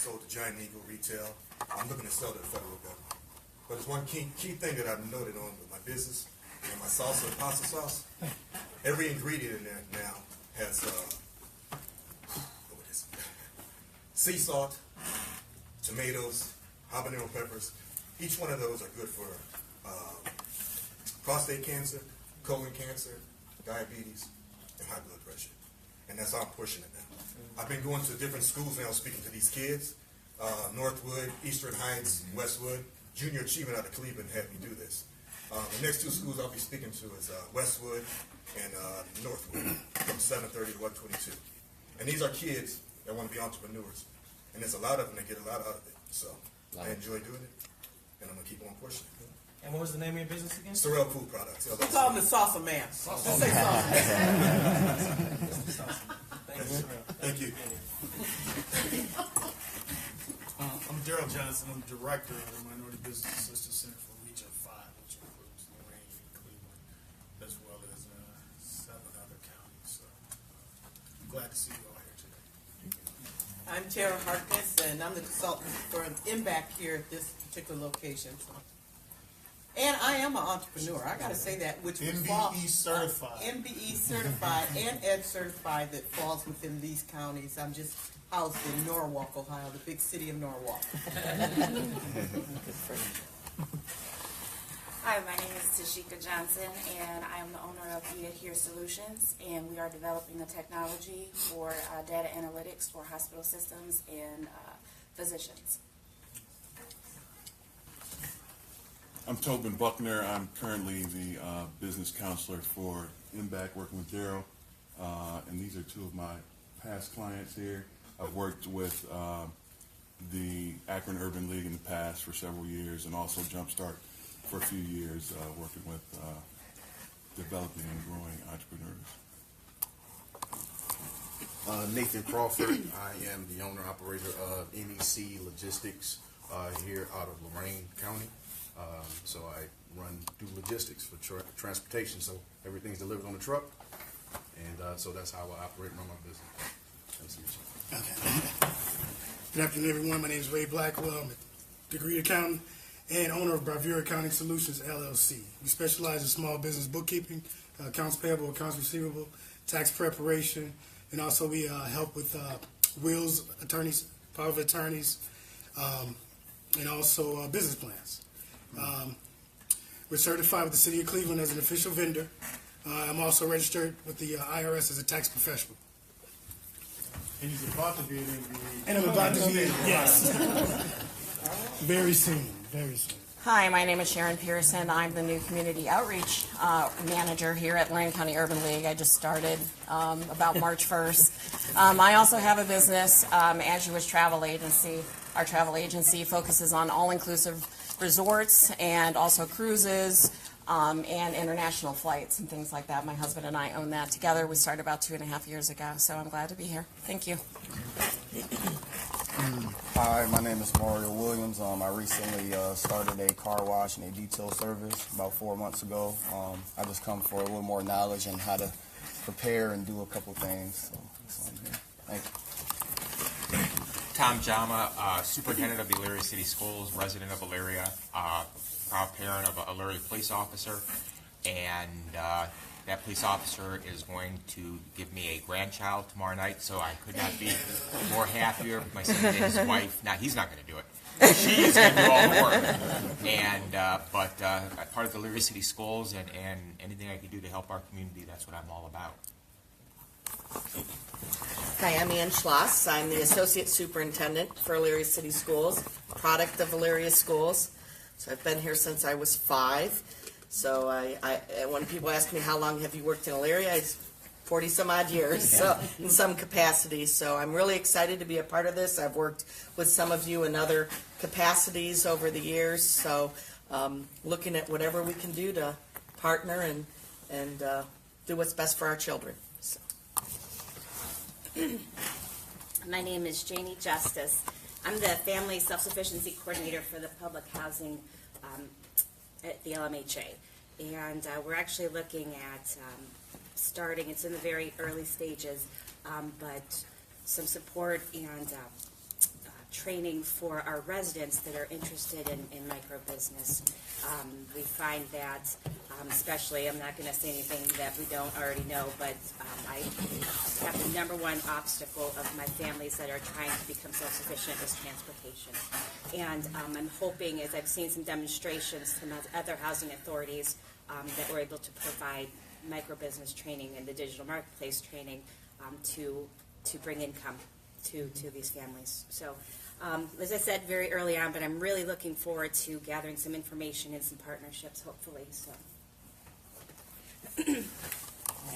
sold to Giant Eagle Retail. I'm looking to sell to the federal government. But there's one key thing that I've noted on with my business and my salsa and pasta sauce. Every ingredient in there now has what is it? Sea salt, tomatoes, habanero peppers. Each one of those are good for prostate cancer, colon cancer, diabetes, and high blood pressure. And that's how I'm pushing it now. I've been going to different schools now speaking to these kids. Northwood, Eastern Heights, Westwood. Junior Achievement out of Cleveland had me do this. The next two schools I'll be speaking to is Westwood and Northwood from 7:30 to 1:22. And these are kids that want to be entrepreneurs. And there's a lot of them that get a lot out of it. So I enjoy doing it, and I'm going to keep on pushing it. And what was the name of your business again? Sorrel Food Products. We call him the Salsa Man. Let's say salsa. Thank you. I'm Daryl Johnson. I'm director of the Minority Business Assistance Center for Region 5, which includes Lorraine, Cleveland, as well as 7 other counties. So I'm glad to see you all here today. I'm Tara Harkness, and I'm the consultant for MBAC here at this particular location. So. And I am an entrepreneur. I got to say that, which MBE certified. MBE certified and Ed certified that falls within these counties. I'm just housed in Norwalk, Ohio, the big city of Norwalk. Hi, my name is Tashika Johnson, and I am the owner of We Adhere Solutions, and we are developing a technology for data analytics for hospital systems and physicians. I'm Tobin Buckner. I'm currently the business counselor for MBAC, working with Daryl, and these are two of my past clients here. I've worked with the Akron Urban League in the past for several years, and also Jumpstart for a few years, working with developing and growing entrepreneurs. Nathan Crawford. I am the owner-operator of NEC Logistics here out of Lorain County. So I do logistics for transportation, so everything's delivered on the truck, and so that's how I operate and run my business. Nice to meet you. Okay. Good afternoon, everyone. My name is Ray Blackwell. I'm a degree accountant and owner of Bravura Accounting Solutions, LLC. We specialize in small business bookkeeping, accounts payable, accounts receivable, tax preparation, and also we help with wills, attorneys, power of attorneys, and also business plans. We're certified with the City of Cleveland as an official vendor. I'm also registered with the IRS as a tax professional. And he's about to be an MBE. And I'm about to be, yes. Very soon, very soon. Hi, my name is Sharon Pearson. I'm the new community outreach manager here at Lorain County Urban League. I just started about March 1st. I also have a business, As You Wish Travel Agency. Our travel agency focuses on all-inclusive resorts and also cruises and international flights and things like that. My husband and I own that together. We started about 2.5 years ago, so I'm glad to be here. Thank you. Hi, my name is Mario Williams. I recently started a car wash and a detail service about 4 months ago. I just come for a little more knowledge on how to prepare and do a couple things. So I'm here. Thank you. Tom Jama, Superintendent of the Elyria City Schools, resident of Elyria, proud parent of a Elyria police officer, and that police officer is going to give me a grandchild tomorrow night, so I could not be more happier with my son and his wife. Now, he's not going to do it. She is going to do all the work. And, but part of the Elyria City Schools and anything I can do to help our community, that's what I'm all about. Hi, I'm Ann Schloss. I'm the Associate Superintendent for Elyria City Schools, product of Elyria Schools. So I've been here since I was 5. So when people ask me how long have you worked in Elyria, it's 40 some odd years, so in some capacity. So I'm really excited to be a part of this. I've worked with some of you in other capacities over the years. So looking at whatever we can do to partner and do what's best for our children. So. My name is Janie Justice. I'm the Family Self-Sufficiency Coordinator for the Public Housing at the LMHA. And we're actually looking at starting, it's in the very early stages, but some support and training for our residents that are interested in micro business. We find that, especially, I'm not going to say anything that we don't already know, but I have the number one obstacle of my families that are trying to become self-sufficient is transportation. And I'm hoping, as I've seen some demonstrations from other housing authorities, that we're able to provide micro-business training and the digital marketplace training to bring income to these families. So, as I said very early on, but I'm really looking forward to gathering some information and some partnerships, hopefully. So. I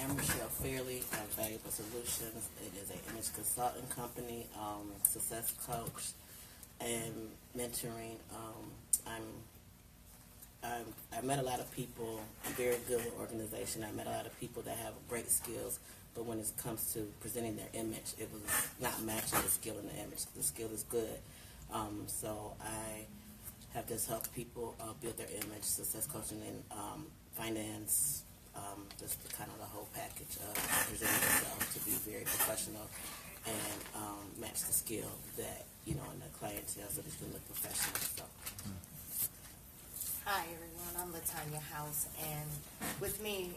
am Michelle Fairley of Valuable Solutions. It is an image consulting company, success coach, and mentoring. I met a lot of people. I'm very good with organization. I met a lot of people that have great skills, but when it comes to presenting their image, it was not matching the skill and the image. The skill is good. So I have just helped people build their image, success coaching, and finance, just kind of the whole package of presenting yourself to be very professional and match the skill that, in the clientele so that you can look professional. So. Hi everyone, I'm Latanya House, and with me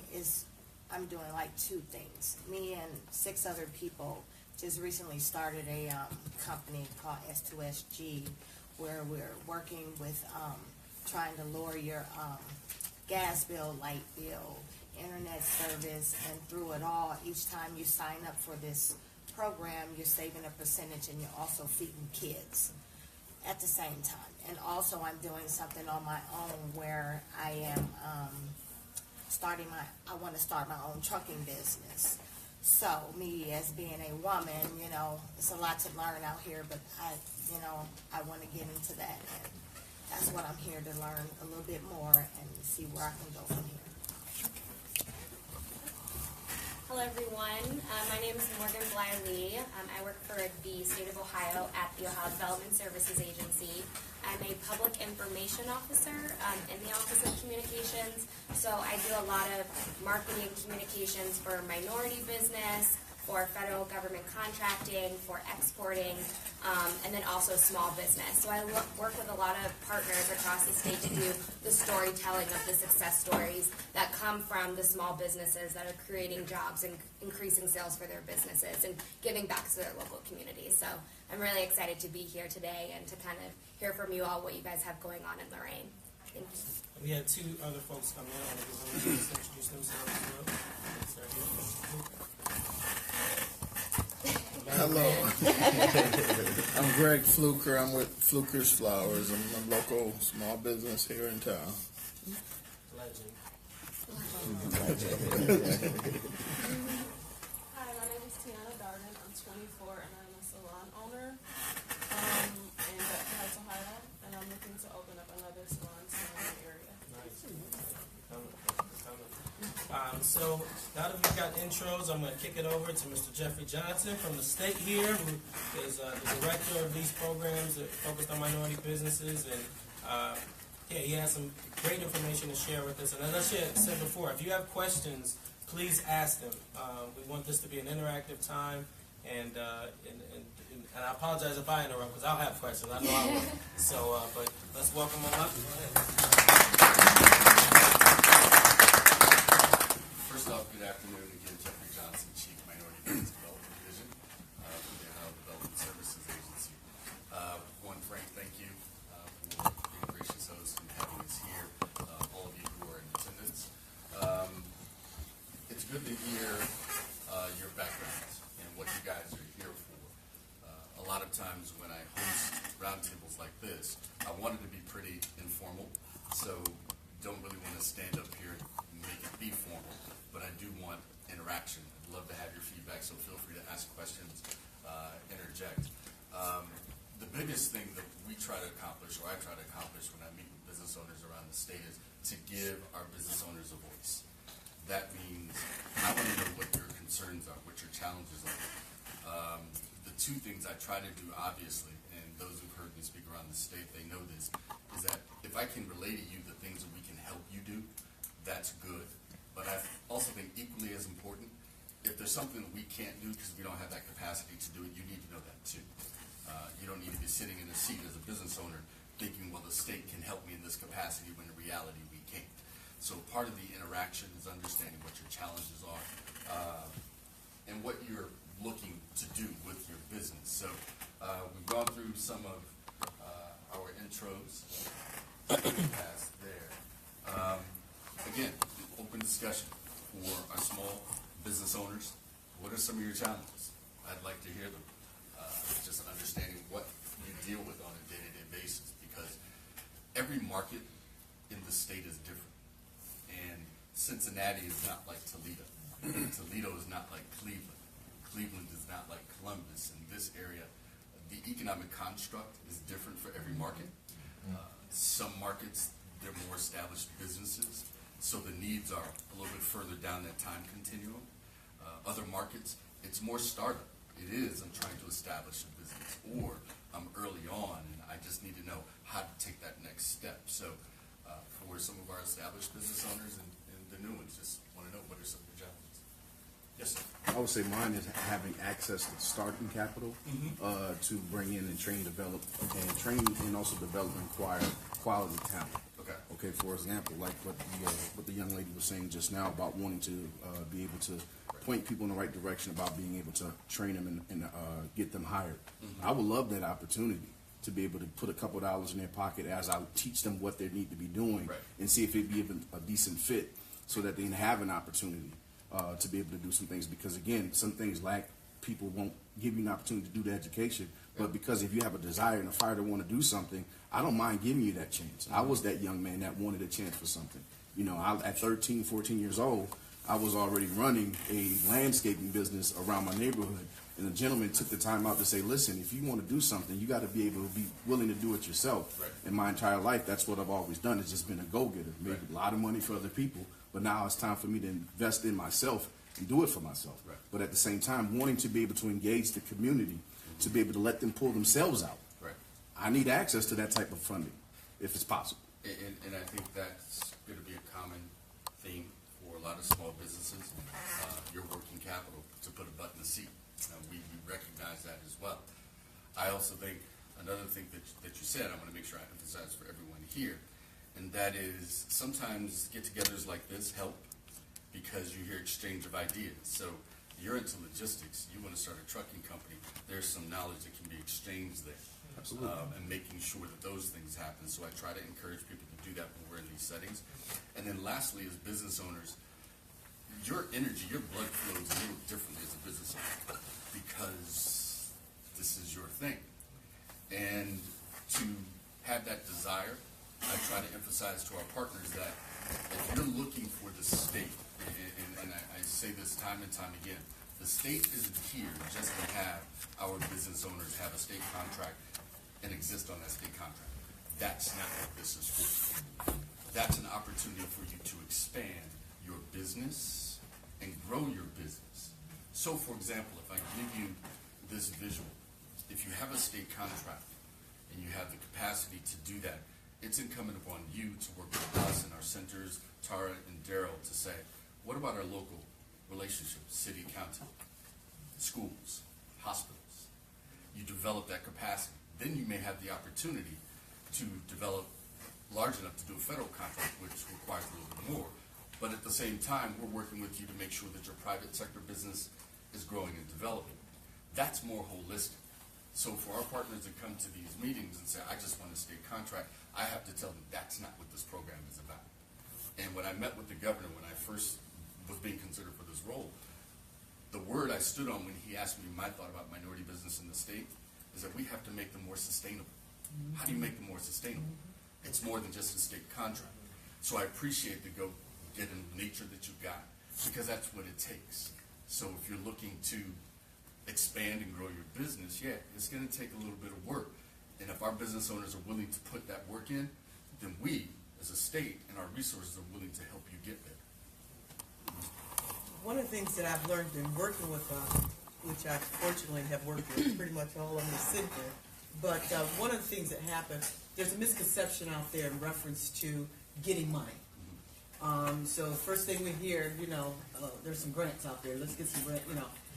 I'm doing like two things. Me and 6 other people just recently started a company called S2SG, where we're working with trying to lower your gas bill, light bill, internet service, and through it all, each time you sign up for this program, you're saving a percentage and you're also feeding kids at the same time. And also I'm doing something on my own where I am I want to start my own trucking business. So me as being a woman, it's a lot to learn out here, but I want to get into that, and that's what I'm here to learn a little bit more and see where I can go from here. Hello everyone, my name is Morgan Bly-Lee. I work for the state of Ohio at the Ohio Development Services Agency. I'm a public information officer in the Office of Communications, so I do a lot of marketing communications for minority business, for federal government contracting, for exporting, and then also small business. So I work with a lot of partners across the state to do the storytelling of the success stories that come from the small businesses that are creating jobs and increasing sales for their businesses and giving back to their local communities. So I'm really excited to be here today and to kind of hear from you all what you guys have going on in Lorain. Thank you. We had 2 other folks come in. I want to just introduce themselves as well. Start here. Hello. I'm Greg Fluker. I'm with Fluker's Flowers. I'm a local small business here in town. Legend. Hi, my name is Tiana Darden. I'm 24 and I'm a salon owner in Bedford Heights, Ohio, and I'm looking to open up another salon soon in the area. Nice. So now that we've got intros, I'm going to kick it over to Mr. Jeffrey Johnson from the state here, who is the director of these programs that focused on minority businesses. And he has some great information to share with us. And as I said before, if you have questions, please ask them. We want this to be an interactive time. And I apologize if I interrupt, because I'll have questions. I know I will. So, but let's welcome him up. Go ahead. First off, good afternoon. Again, Jeffrey Johnson, Chief Minority Business Development Division for the Ohio Development Services Agency. Frank, thank you for being gracious host and having us here, all of you who are in attendance. It's good to hear your backgrounds and what you guys are here for. A lot of times when I host roundtables like this, I want it to be pretty informal, so don't really want to stand up here and make it be formal. But I do want interaction. I'd love to have your feedback, so feel free to ask questions, interject. The biggest thing that we try to accomplish, or I try to accomplish when I meet with business owners around the state, is to give our business owners a voice. That means I want to know what your concerns are, what your challenges are. The 2 things I try to do, obviously, and those who've heard me speak around the state, they know this, is that if I can relay to you the things that we can help you do, that's good. But I also think equally as important, if there's something that we can't do because we don't have that capacity to do it, you need to know that too. You don't need to be sitting in a seat as a business owner thinking, well, the state can help me in this capacity when in reality we can't. So part of the interaction is understanding what your challenges are and what you're looking to do with your business. So we've gone through some of our intros. Past there. Again, open discussion for our small business owners. What are some of your challenges? I'd like to hear them. Just understanding what you deal with on a day-to-day basis, because every market in the state is different. And Cincinnati is not like Toledo. Toledo is not like Cleveland. Cleveland is not like Columbus. In this area, the economic construct is different for every market. Some markets, they're more established businesses, so the needs are a little bit further down that time continuum. Other markets, it's more startup. It is, I'm trying to establish a business, or I'm early on and I just need to know how to take that next step. So for some of our established business owners and the new ones, just want to know what are some of the challenges. Yes, sir. I would say mine is having access to starting capital to bring in and train, develop, and also develop and acquire quality talent. Okay. Okay. For example, like what the young lady was saying just now about wanting to be able to point people in the right direction about being able to train them and get them hired. I would love that opportunity to be able to put a couple of dollars in their pocket as I teach them what they need to be doing and see if it'd be even a decent fit so that they can have an opportunity to be able to do some things. Because again, some things like people won't give you an opportunity to do the education, but because if you have a desire and a fire to want to do something, I don't mind giving you that chance. I was that young man that wanted a chance for something. You know, at 13, 14 years old, I was already running a landscaping business around my neighborhood, and the gentleman took the time out to say, listen, if you want to do something, you got to be able to be willing to do it yourself. In my entire life, that's what I've always done. It's just been a go-getter, made a lot of money for other people, but now it's time for me to invest in myself and do it for myself. But at the same time, wanting to be able to engage the community, to be able to let them pull themselves out. I need access to that type of funding, if it's possible. And I think that's going to be a common theme for a lot of small businesses. Your working capital to put a butt in the seat. We recognize that as well. I also think another thing that you said, I want to make sure I emphasize for everyone here, and that is sometimes get-togethers like this help because you hear exchange of ideas. So you're into logistics, you want to start a trucking company, there's some knowledge that can be exchanged there. Absolutely. And making sure that those things happen. So I try to encourage people to do that when we're in these settings. And then lastly, as business owners, your energy, your blood flows a little differently as a business owner because this is your thing. And to have that desire, I try to emphasize to our partners that if you're looking for the state, and I say this time and time again, the state isn't here just to have our business owners have a state contract and exist on that state contract. That's not what this is for. That's an opportunity for you to expand your business and grow your business. So, for example, if I give you this visual, if you have a state contract and you have the capacity to do that, it's incumbent upon you to work with us and our centers, Tara and Daryl, to say, what about our local relationships, city, county, schools, hospitals? You develop that capacity. Then you may have the opportunity to develop large enough to do a federal contract, which requires a little bit more. But at the same time, we're working with you to make sure that your private sector business is growing and developing. That's more holistic. So for our partners that come to these meetings and say, I just want a state contract, I have to tell them that's not what this program is about. And when I met with the governor, when I first was being considered for this role, the word I stood on when he asked me my thought about minority business in the state is that we have to make them more sustainable. How do you make them more sustainable? It's more than just a state contract. So I appreciate the go-get in nature that you got, because that's what it takes. So if you're looking to expand and grow your business, yeah, it's going to take a little bit of work. And if our business owners are willing to put that work in, then we, as a state, and our resources are willing to help you get there. One of the things that I've learned in working with, which I fortunately have worked with pretty much all of the city, but one of the things that happens, there's a misconception out there in reference to getting money. So the first thing we hear, there's some grants out there. Let's get some grant,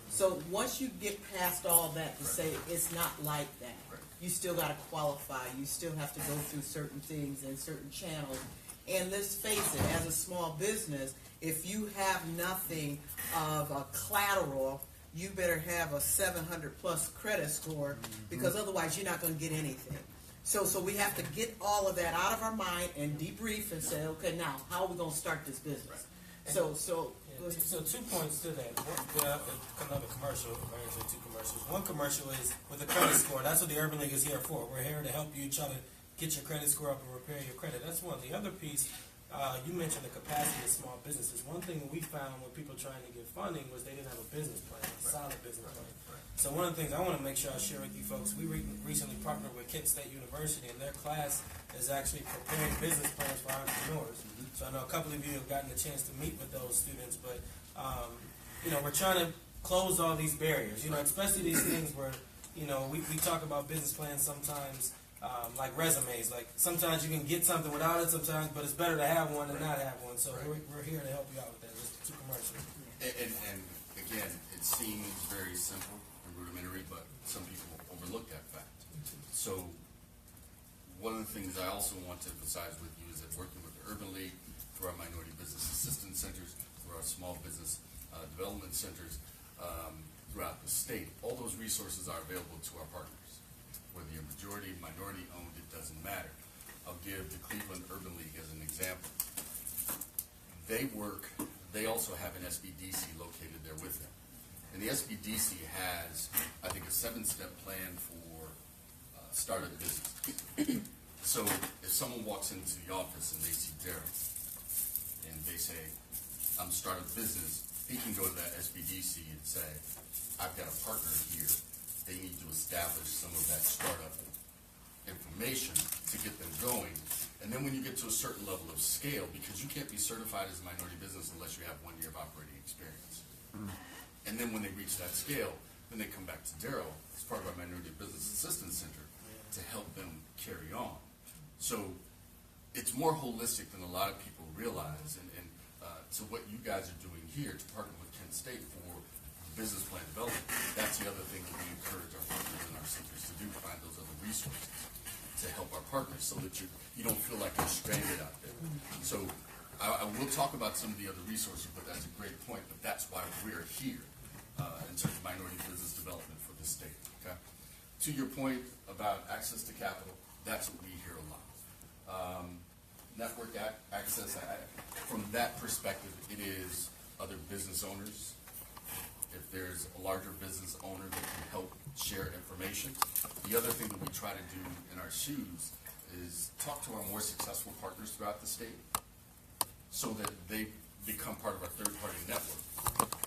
So once you get past all that to say it's not like that, you still got to qualify. You still have to go through certain things and certain channels. And let's face it, as a small business, if you have nothing of a collateral, you better have a 700 plus credit score, because otherwise you're not going to get anything. So we have to get all of that out of our mind and debrief and say, okay, now how are we going to start this business? So go ahead. So 2 points to that. Another commercial, actually 2 commercials. One commercial is with the credit score. That's what the Urban League is here for. We're here to help you try to get your credit score up and repair your credit. That's one. The other piece, you mentioned the capacity of small businesses. One thing we found when people trying to get funding was they didn't have a business plan, a solid business plan. So one of the things I want to make sure I share with you folks, we recently partnered with Kent State University, and their class is actually preparing business plans for entrepreneurs. So I know a couple of you have gotten a chance to meet with those students, but we're trying to close all these barriers, especially these things where, we talk about business plans sometimes like resumes. Like sometimes you can get something without it sometimes, but it's better to have one than not have one. So we're here to help you out with that. Just 2 commercials. And again, it seems very simple and rudimentary, but some people overlook that fact. So one of the things I also want to emphasize with you is that working with the Urban League, through our Minority Business Assistance Centers, through our Small Business Development Centers throughout the state, all those resources are available to our partners. Whether you're majority, minority owned, it doesn't matter. I'll give the Cleveland Urban League as an example. They also have an SBDC located there with them. And the SBDC has, I think, a 7-step plan for startup business. So if someone walks into the office and they see Daryl and they say, I'm starting a business, he can go to that SBDC and say, I've got a partner here. They need to establish some of that startup information to get them going. And then when you get to a certain level of scale, because you can't be certified as a minority business unless you have 1 year of operating experience. And then when they reach that scale, then they come back to Daryl as part of our Minority Business Assistance Center to help them carry on. So it's more holistic than a lot of people realize. And so what you guys are doing here to partner with Kent State for business plan development, that's the other thing that we encourage our partners in our centers to do, find those other resources to help our partners so that you don't feel like you're stranded out there. So I will talk about some of the other resources, but that's a great point. But that's why we're here in terms of minority business development for the state. Okay. To your point about access to capital, that's what we hear a lot. Network access, from that perspective, it is other business owners. If there's a larger business owner that can help share information. The other thing that we try to do in our shoes is talk to our more successful partners throughout the state so that they become part of our third-party network.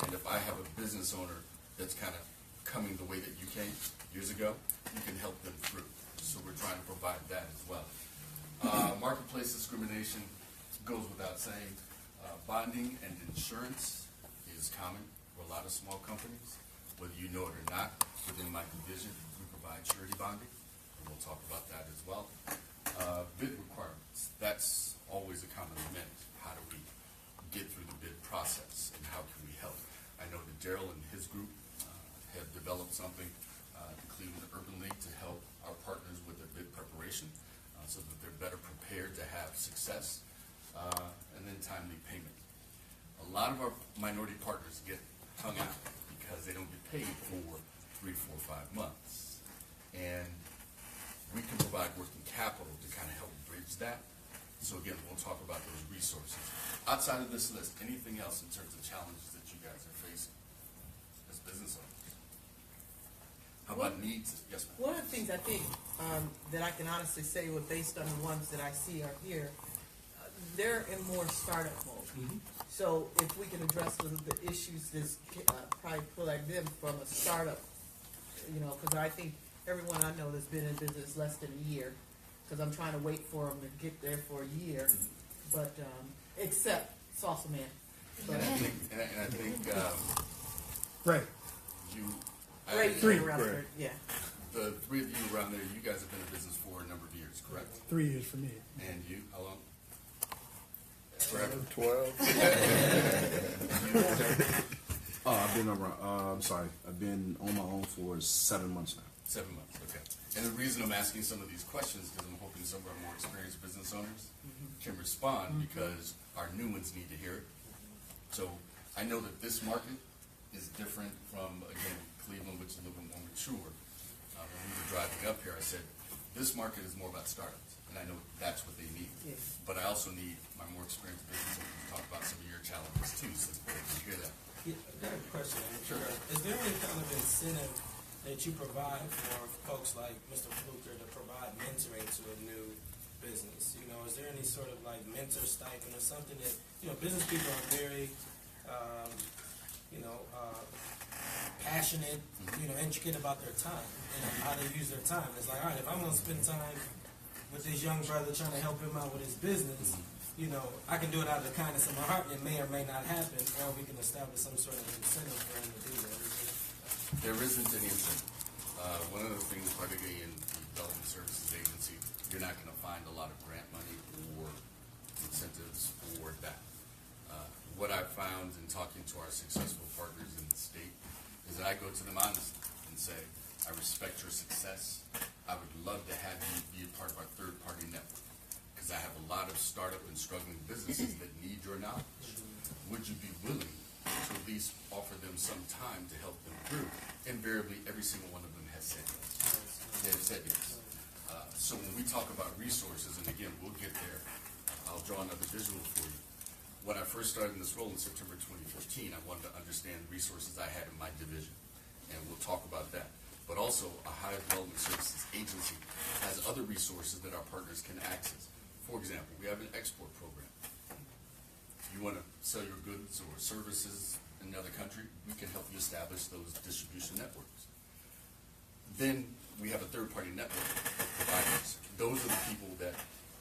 And if I have a business owner that's kind of coming the way that you came years ago, you can help them through. So we're trying to provide that as well. Marketplace discrimination goes without saying. Bonding and insurance is common for a lot of small companies. Whether you know it or not, within my division, we provide surety bonding, and we'll talk about that as well. Bid requirements, that's always a common lament. How do we get through the bid process, and how can we help? I know that Daryl and his group have developed something, the Cleveland Urban League, to help our partners with their bid preparation so that they're better prepared to have success, and then timely payment. A lot of our minority partners get hung out because they don't get paid for 3, 4, 5 months. And we can provide working capital to kind of help bridge that. So again, we'll talk about those resources. Outside of this list, anything else in terms of challenges that you guys are facing as business owners? How about needs? Yes, ma'am. One of the things I think that I can honestly say, based on the ones that I see are here, they're in more startup mode. So if we can address the issues that's probably like them from a startup, because I think everyone I know that's been in business less than a year, because I'm trying to wait for them to get there for a year, but except Salsa Man. And I think Right. Three. Yeah. The 3 of you around there, you guys have been in business for a number of years, correct? 3 years for me. And you, how long? Forever? 12. I've been around, I've been on my own for 7 months now. 7 months, okay. And the reason I'm asking some of these questions is because I'm hoping some of our more experienced business owners can respond because our new ones need to hear it. So I know that this market is different from, again, Cleveland, which is a little bit more mature. When we were driving up here, I said, this market is more about startups, and I know that's what they need. Yes. But I also need my more experienced business owners to talk about some of your challenges too, so they can hear that. Yeah, I got a question. Sure. Is there any kind of incentive that you provide for folks like Mr. Fluker to provide mentoring to a new business? You know, is there any sort of like mentor stipend or something that, you know, business people are very, passionate, intricate about their time and how they use their time. It's like, all right, if I'm going to spend time with this young brother trying to help him out with his business, I can do it out of the kindness of my heart, and it may or may not happen, or we can establish some sort of incentive for him to do that. There isn't any incentive. One of the things, particularly in the Development Services Agency, you're not going to find a lot of grant money or incentives for that. What I've found in talking to our successful partners in the state is that I go to them honestly and say, I respect your success. I would love to have you be a part of our third-party network because I have a lot of startup and struggling businesses that need your knowledge. Would you be willing to at least offer them some time to help them through? Invariably, every single one of them has said yes. They have said yes. So when we talk about resources, and again, we'll get there, I'll draw another visual for you. When I first started in this role in September 2015, I wanted to understand the resources I had in my division, and we'll talk about that. But also, a higher development services agency has other resources that our partners can access. For example, we have an export program. If you want to sell your goods or services in another country, we can help you establish those distribution networks. Then we have a third-party network of providers. Those are the people that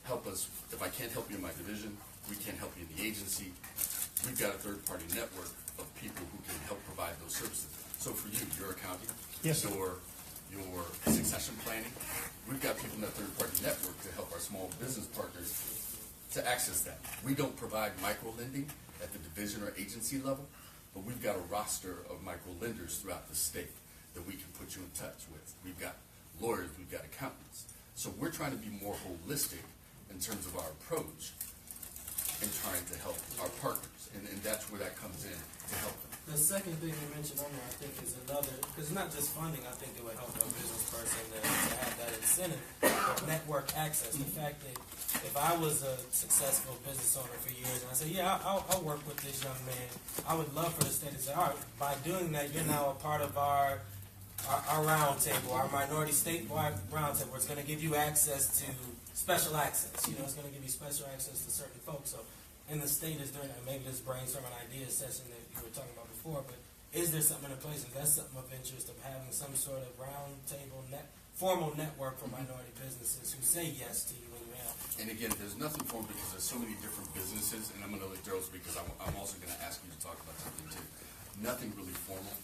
help us. If I can't help you in my division, we can't help you in the agency. We've got a third-party network of people who can help provide those services. So for you, your accounting, Yes, sir. your succession planning, we've got people in that third-party network to help our small business partners to access that. We don't provide micro-lending at the division or agency level, but we've got a roster of micro-lenders throughout the state that we can put you in touch with. We've got lawyers, we've got accountants. So we're trying to be more holistic in terms of our approach in trying to help our partners, and that's where that comes in to help them. The second thing you mentioned on there, I think, is another, because it's not just funding. I think it would help a business person to have that incentive, but network access. The fact that if I was a successful business owner for years, and I say, yeah, I'll work with this young man, I would love for the state to say, all right, by doing that, you're now a part of our roundtable, our minority statewide roundtable. It's going to give you access to special access. It's going to give you special access to certain folks. So in the state is doing that. Maybe this brainstorming idea session that you were talking about before, but is there something in place? If that's something of interest of having some sort of roundtable formal network for minority businesses who say yes to you when you have. And again, there's nothing for them because there's so many different businesses, and I'm going to let Daryl speak because I'm also going to ask you to talk about something too. Nothing really formal,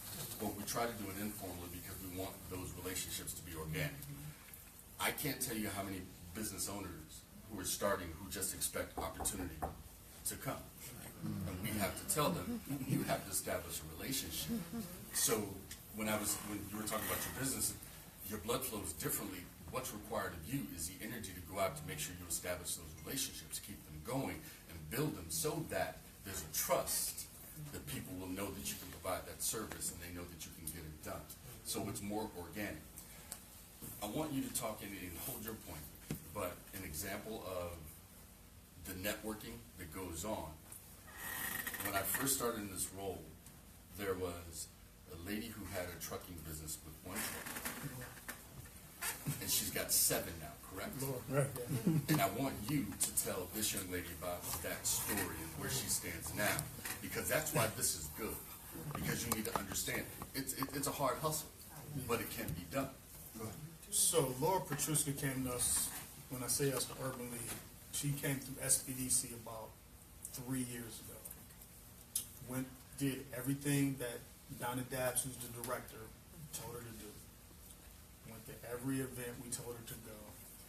but we try to do it informally because we want those relationships to be organic. I can't tell you how many business owners who are starting who just expect opportunity to come. And we have to tell them, you have to establish a relationship. So when you were talking about your business, your blood flows differently. What's required of you is the energy to go out to make sure you establish those relationships, keep them going, and build them so that there's a trust that people will know that you can provide that service and they know that you can get it done. So it's more organic. I want you to talk and hold your point, but an example of the networking that goes on. When I first started in this role, there was a lady who had a trucking business with one truck. And she's got 7 now, correct? Right. And I want you to tell this young lady about that story and where she stands now, because that's why this is good. Because you need to understand, it's a hard hustle, but it can be done. Go ahead. So Laura Petruska came to us, when I say us, the Urban League, she came through SBDC about 3 years ago. Did everything that Donna Dabbs, who's the director, told her to do. Went to every event we told her to go,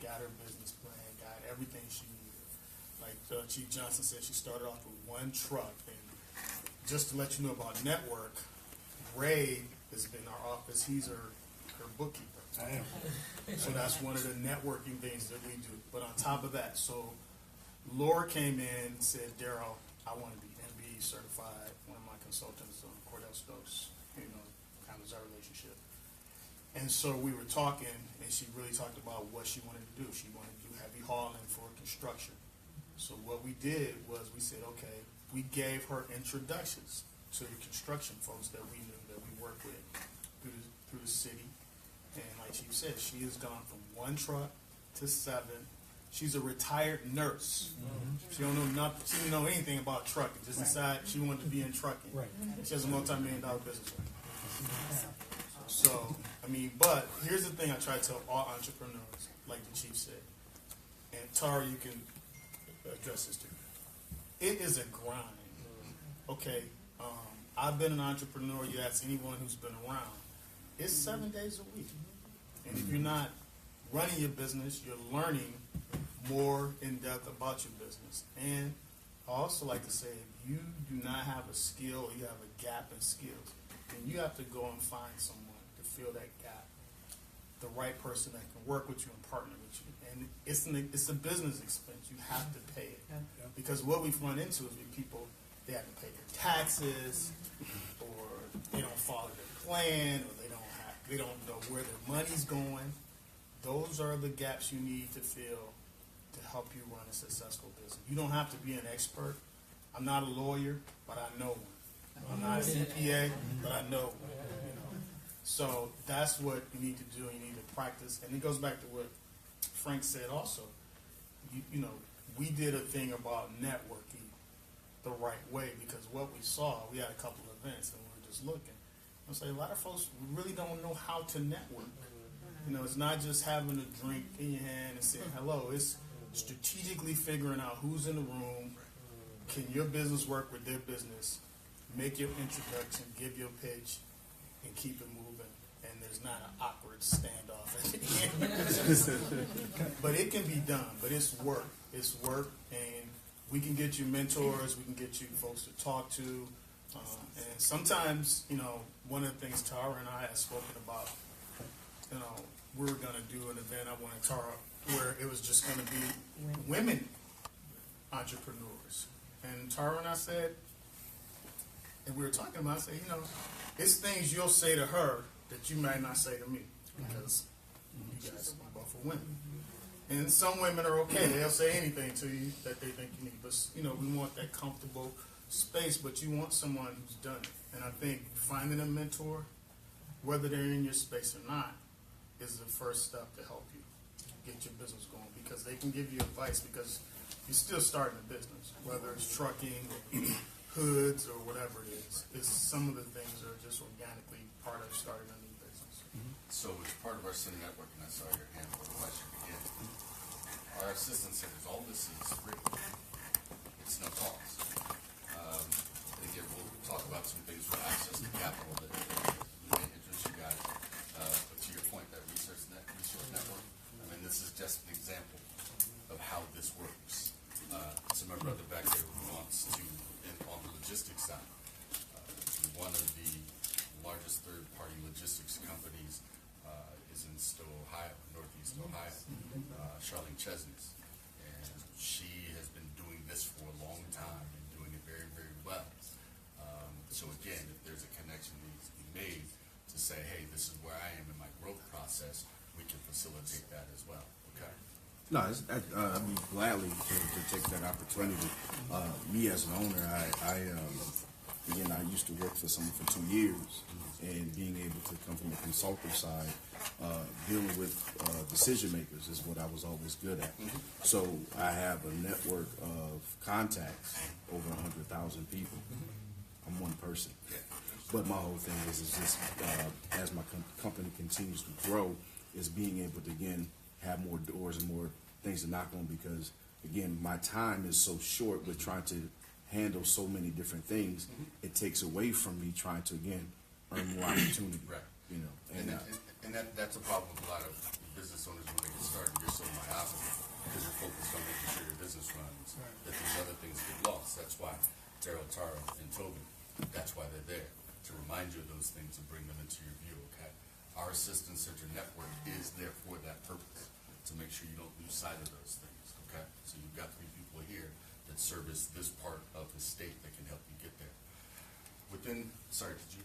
got her business plan, got everything she needed. Like Chief Johnson said, she started off with one truck. And just to let you know about network, Ray has been in our office. He's her bookkeeper. I am. So that's one of the networking things that we do. But on top of that, so Laura came in and said, Daryl, I want to be MBE certified. One of my consultants, Cordell Stokes, kind of is our relationship. And so we were talking, and she really talked about what she wanted to do. She wanted to do heavy hauling for construction. So what we did was we said, okay, we gave her introductions to the construction folks that we knew that we work with through the city. And like Chief said, she has gone from 1 truck to 7. She's a retired nurse. She don't know nothing. She didn't know anything about trucking. Just decided she wanted to be in trucking. Right. She has a multi-million-dollar business. So, I mean, but here's the thing I try to tell all entrepreneurs, like the Chief said, and Tara, you can address this too. It is a grind. Okay, I've been an entrepreneur. You ask anyone who's been around. It's 7 days a week. And if you're not running your business, you're learning more in depth about your business. And I also like to say, if you do not have a skill or you have a gap in skills, then you have to go and find someone to fill that gap. The right person that can work with you and partner with you. And it's a business expense. You have to pay it. Because what we've run into is with people, they have to pay their taxes, or they don't follow their plan, or they don't know where their money's going. Those are the gaps you need to fill to help you run a successful business. You don't have to be an expert. I'm not a lawyer, but I know one. I'm not a CPA, but I know one. So that's what you need to do. You need to practice. And it goes back to what Frank said also. We did a thing about networking the right way, because what we saw, we had a couple of events and we were just looking. I was like, a lot of folks really don't know how to network. It's not just having a drink in your hand and saying hello. It's strategically figuring out who's in the room. Can your business work with their business? Make your introduction, give your pitch, and keep it moving. And there's not an awkward standoff at the end. But it can be done. But it's work. It's work. And we can get you mentors. We can get you folks to talk to. And sometimes, one of the things Tara and I have spoken about, we were going to do an event, I wanted Tara, where it was just going to be women entrepreneurs. And Tara and I said, and we were talking about, I said, it's things you'll say to her that you might not say to me, because you guys are both are women. And some women are okay. They'll say anything to you that they think you need. But, we want that comfortable space, but you want someone who's done it. And I think finding a mentor, whether they're in your space or not, is the first step to help you get your business going, because they can give you advice, because you're still starting a business, whether it's trucking or hoods or whatever it is. It's some of the things are just organically part of starting a new business. So as part of our city network, and I saw your hand for the question again, our assistant centers, all this is free. It's no cost. Again, we'll talk about some things for access to capital that may interest you guys. But to your point, that resource network, this is just an example of how this works. So my brother back there who wants to, on the logistics side, one of the largest third-party logistics companies is in Stowe, Ohio, Northeast Ohio, Charlene Chesney's. And she has been doing this for a long time and doing it very, very well. So again, if there's a connection that needs to be made to say, hey, this is where I am in my growth process, we can facilitate that as well. Okay. No, I'd be gladly to take that opportunity. Me as an owner, I used to work for someone for 2 years, and being able to come from the consultative side, dealing with decision makers is what I was always good at. So I have a network of contacts, over 100,000 people. I'm one person. But my whole thing is just as my company continues to grow, is being able to, again, have more doors and more things to knock on, because, again, my time is so short with trying to handle so many different things. It takes away from me trying to, again, earn more opportunity. Right. And that's a problem with a lot of business owners when they get started. You're so myopic because you're focused on making sure your business runs, that these other things get lost. That's why Daryl, Tara, and Tobin, that's why they're there. to remind you of those things and bring them into your view, okay? Our assistance center network is there for that purpose, to make sure you don't lose sight of those things, okay? So you've got 3 people here that service this part of the state that can help you get there. Sorry, did you?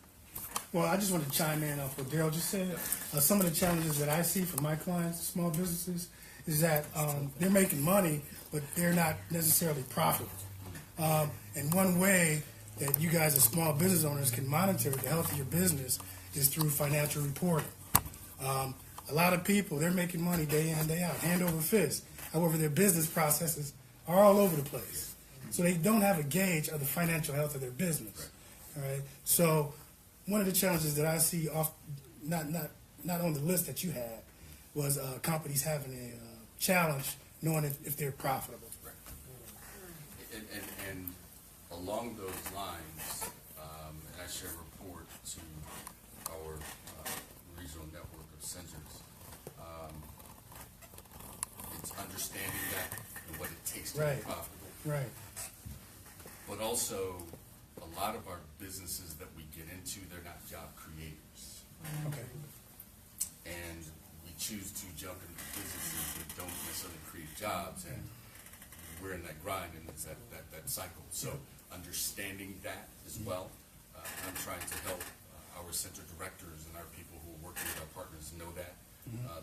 Well, I just want to chime in off what Daryl just said. Some of the challenges that I see for my clients, small businesses, is that they're making money, but they're not necessarily profitable. And one way that you guys as small business owners can monitor the health of your business is through financial reporting. A lot of people, they're making money day in, day out, hand over fist. However, their business processes are all over the place. So they don't have a gauge of the financial health of their business. All right. So one of the challenges that I see off, not on the list that you had, was companies having a challenge knowing if they're profitable. Right. And along those lines, and I share a report to our regional network of centers, it's understanding that and what it takes to be profitable. Right. But also, a lot of our businesses that we get into, they're not job creators. Okay. And we choose to jump into businesses that don't necessarily create jobs, and we're in that grind, and it's that cycle. So understanding that as well, I'm trying to help our center directors and our people who are working with our partners know that,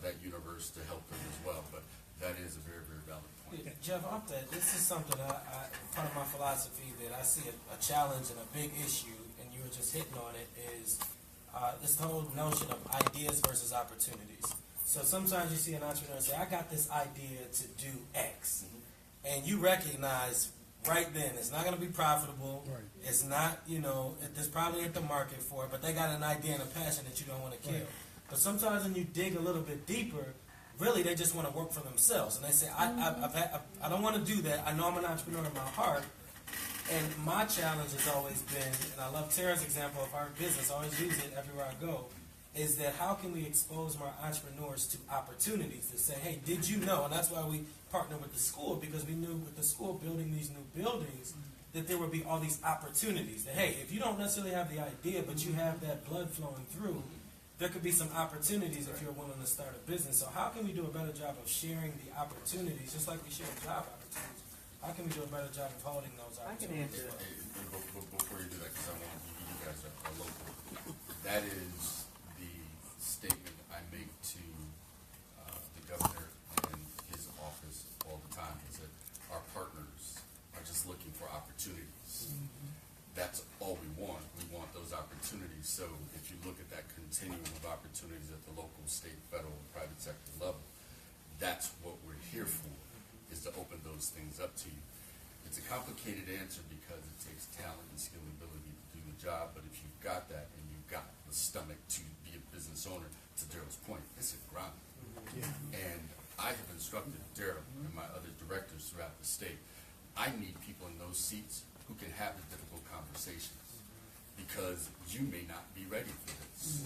that universe, to help them as well. But that is a very, very valid point. Yeah, Jeff, this is something part of my philosophy that I see a challenge and a big issue, and you were just hitting on it, is this whole notion of ideas versus opportunities. So sometimes you see an entrepreneur say, I got this idea to do X, and you recognize right then it's not going to be profitable. Right. It's not, there's probably ain't the market for it, but they got an idea and a passion that you don't want to kill. Right. But sometimes when you dig a little bit deeper, really they just want to work for themselves, and they say, I don't want to do that. I know I'm an entrepreneur in my heart, and my challenge has always been, and I love Tara's example of our business, I always use it everywhere I go, is that how can we expose more entrepreneurs to opportunities to say, hey, did you know? And that's why we partner with the school, because we knew with the school building these new buildings that there would be all these opportunities. That, hey, if you don't necessarily have the idea, but you have that blood flowing through, there could be some opportunities if you're willing to start a business. So how can we do a better job of sharing the opportunities, just like we share job opportunities? How can we do a better job of holding those opportunities? I can answer. Before you do that, because I want you guys are local, that is the statement I make to the governor and his office all the time, is that our partners are just looking for opportunities. That's all we want. We want those opportunities. So if you look at that continuum of opportunities at the local, state, federal, and private sector level, that's what we're here for, is to open those things up to you. It's a complicated answer because it takes talent and skill and ability to do the job, but if you've got that and you've got the stomach to be a business owner, to Daryl's point, it's a grind. And I have instructed Daryl and my other directors throughout the state, I need people in those seats who can have the difficult conversations, because you may not be ready for this.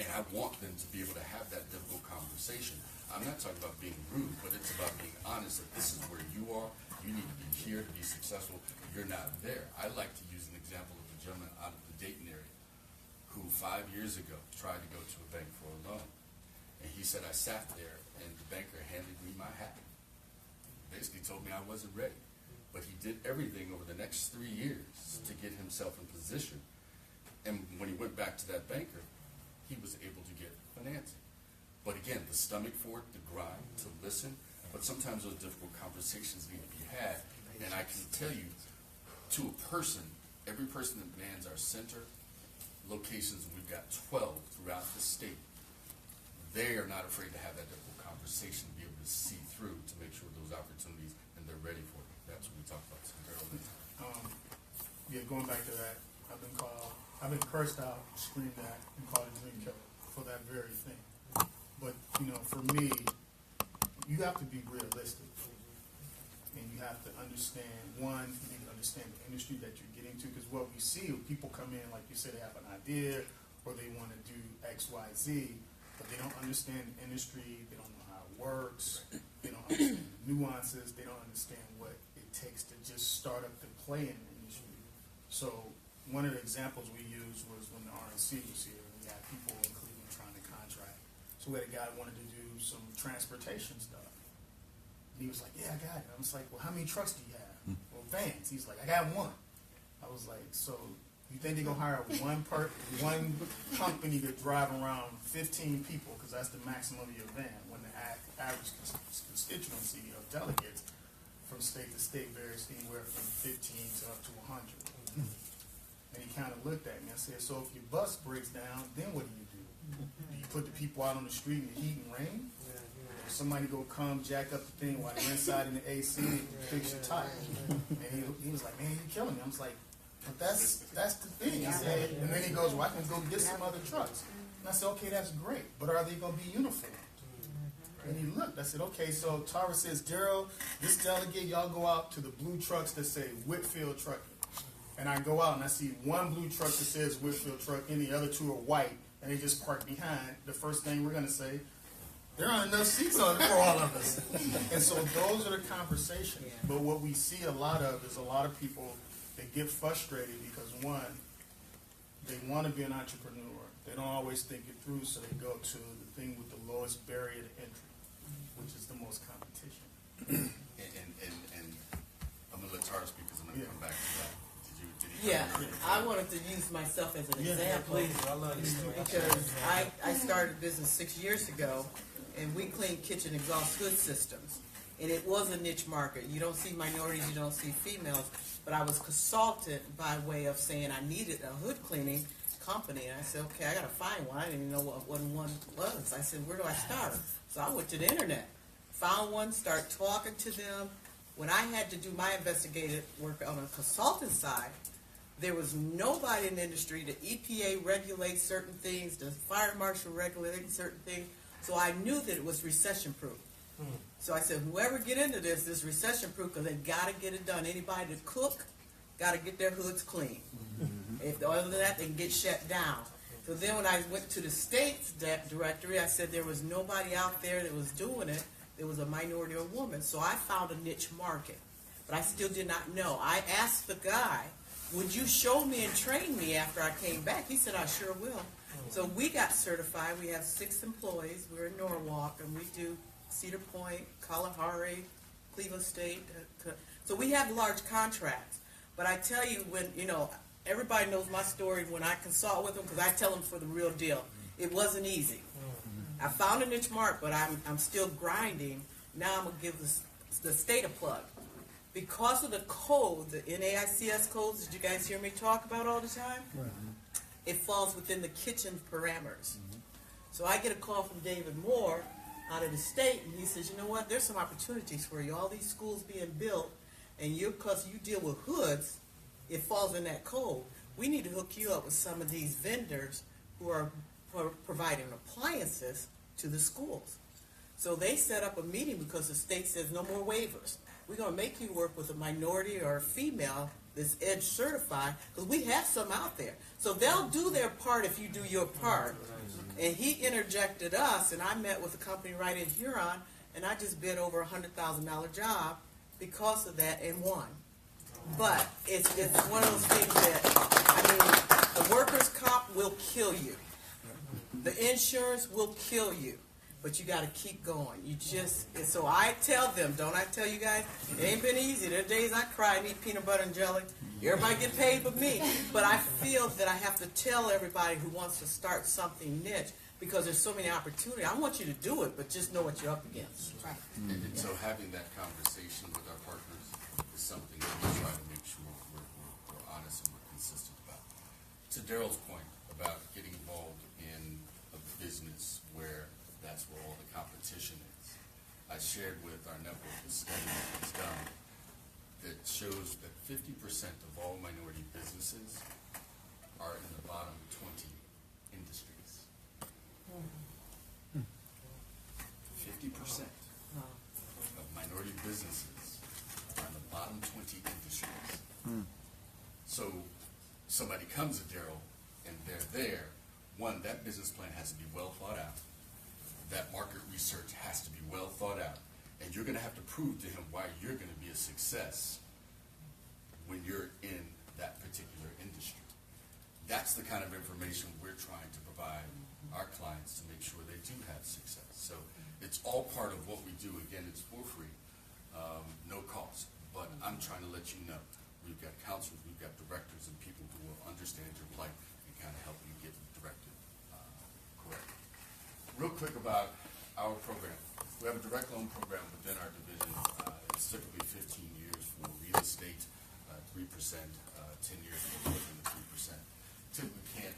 And I want them to be able to have that difficult conversation. I'm not talking about being rude, but it's about being honest that this is where you are. You need to be here to be successful. You're not there. I like to use an example of a gentleman out of the Dayton area who 5 years ago tried to go to a bank for a loan. And he said, I sat there and the banker handed me my hat. Basically told me I wasn't ready. But he did everything over the next 3 years to get himself in position. And when he went back to that banker, he was able to get financing. But again, the stomach for it, the grind, to listen. But sometimes those difficult conversations need to be had. And I can tell you, to a person, every person that mans our center locations, we've got 12 throughout the state, they are not afraid to have that difficult conversation, to be able to see through, to make sure those opportunities, and they're ready for it. That's what we talk about. Yeah, going back to that, I've been cursed out, screamed at, and called a dream killer for that very thing. But, for me, you have to be realistic. And you have to understand, one, you need to understand the industry that you're getting to, because what we see, people come in, like you said, they have an idea, or they want to do X, Y, Z, but they don't understand the industry, they don't know how it works, they don't understand the nuances, they don't understand what it takes to just start up and play in the industry. So one of the examples we used was when the RNC was here. We had people in Cleveland trying to contract. So we had a guy who wanted to do some transportation stuff. And he was like, yeah, I got it. I was like, well, how many trucks do you have? Well, vans. He's like, I got one. I was like, so you think they're going to hire one company to drive around 15 people, because that's the maximum of your van, when the average constituency of delegates from state to state varies anywhere from 15 to up to 100. And he kind of looked at me and said, so if your bus breaks down, then what do you do? Do you put the people out on the street in the heat and rain? Or somebody go come jack up the thing while they're inside in the AC and fix your tire? And he was like, man, you're killing me. I was like, but that's the thing. He said, and then he goes, well, I can go get some other trucks. And I said, okay, that's great, but are they going to be uniformed? And he looked. I said, okay, so Tara says, Daryl, this delegate, y'all go out to the blue trucks that say Whitfield Trucking. And I go out and I see one blue truck that says Whitfield Trucking, the other two are white, and they just park behind. The first thing we're going to say, there aren't enough seats on it for all of us. And so those are the conversations. But what we see a lot of is a lot of people, they get frustrated because, one, they want to be an entrepreneur. They don't always think it through, so they go to the thing with the lowest barrier to entry, which is the most competition. And I'm going to let Tara speak because I'm going to come back to that. Yeah, I wanted to use myself as an example, because I started a business 6 years ago, and we cleaned kitchen exhaust hood systems, and it was a niche market. You don't see minorities, you don't see females, but I was consulted by way of saying I needed a hood cleaning company, and I said, okay, I got to find one. I didn't even know what one was. I said, where do I start? So I went to the internet, found one, started talking to them. When I had to do my investigative work on a consultant side, there was nobody in the industry. The EPA regulates certain things, the fire marshal regulates certain things, so I knew that it was recession-proof. So I said, whoever get into this is recession-proof, because they got to get it done. Anybody that cook, got to get their hoods clean. If other than that, they can get shut down. So then when I went to the state's directory, I said there was nobody out there that was doing it. There was a minority or woman. So I found a niche market, but I still did not know. I asked the guy, would you show me and train me after I came back? He said, I sure will. So we got certified. We have 6 employees. We're in Norwalk, and we do Cedar Point, Kalahari, Cleveland State. So we have large contracts. But I tell you, when, everybody knows my story when I consult with them, because I tell them for the real deal. It wasn't easy. I found a niche market, but I'm still grinding. Now I'm going to give the state a plug. Because of the code, the NAICS codes that you guys hear me talk about all the time, it falls within the kitchen parameters. So I get a call from David Moore out of the state, and he says, you know what, there's some opportunities for you. All these schools being built, and because you deal with hoods, it falls in that code. We need to hook you up with some of these vendors who are providing appliances to the schools. So they set up a meeting because the state says no more waivers. We're going to make you work with a minority or a female that's EDGE certified, because we have some out there. So they'll do their part if you do your part. And he interjected us, and I met with a company right in Huron, and I just bid over a $100,000 job because of that and won. But it's one of those things that, the workers' comp will kill you. The insurance will kill you. But you got to keep going. So I tell them, don't I tell you guys, it ain't been easy. There are days I cry and eat peanut butter and jelly. Everybody get paid but me. But I feel that I have to tell everybody who wants to start something niche, because there's so many opportunities. I want you to do it, but just know what you're up against. And so having that conversation with our partners is something that we try to make sure we're honest and we're consistent about. To Daryl's point about getting involved in a business where that's where all the competition is, I shared with our network a study that was done that shows that 50% of all minority businesses are in the bottom 20 industries. 50% of minority businesses are in the bottom 20 industries. So somebody comes to Daryl and they're there. One, that business plan has to be well thought out. That market research has to be well thought out. And you're going to have to prove to him why you're going to be a success when you're in that particular industry. that's the kind of information we're trying to provide our clients to make sure they do have success. So it's all part of what we do. Again, it's for free, no cost. But I'm trying to let you know, we've got counselors, we've got directors, and people who will understand your plight and kind of help you get directed correct. Real quick about our program. We have a direct loan program within our division. It's typically 15 years for real estate, 3%, 10 years for equipment, 3%. Typically can't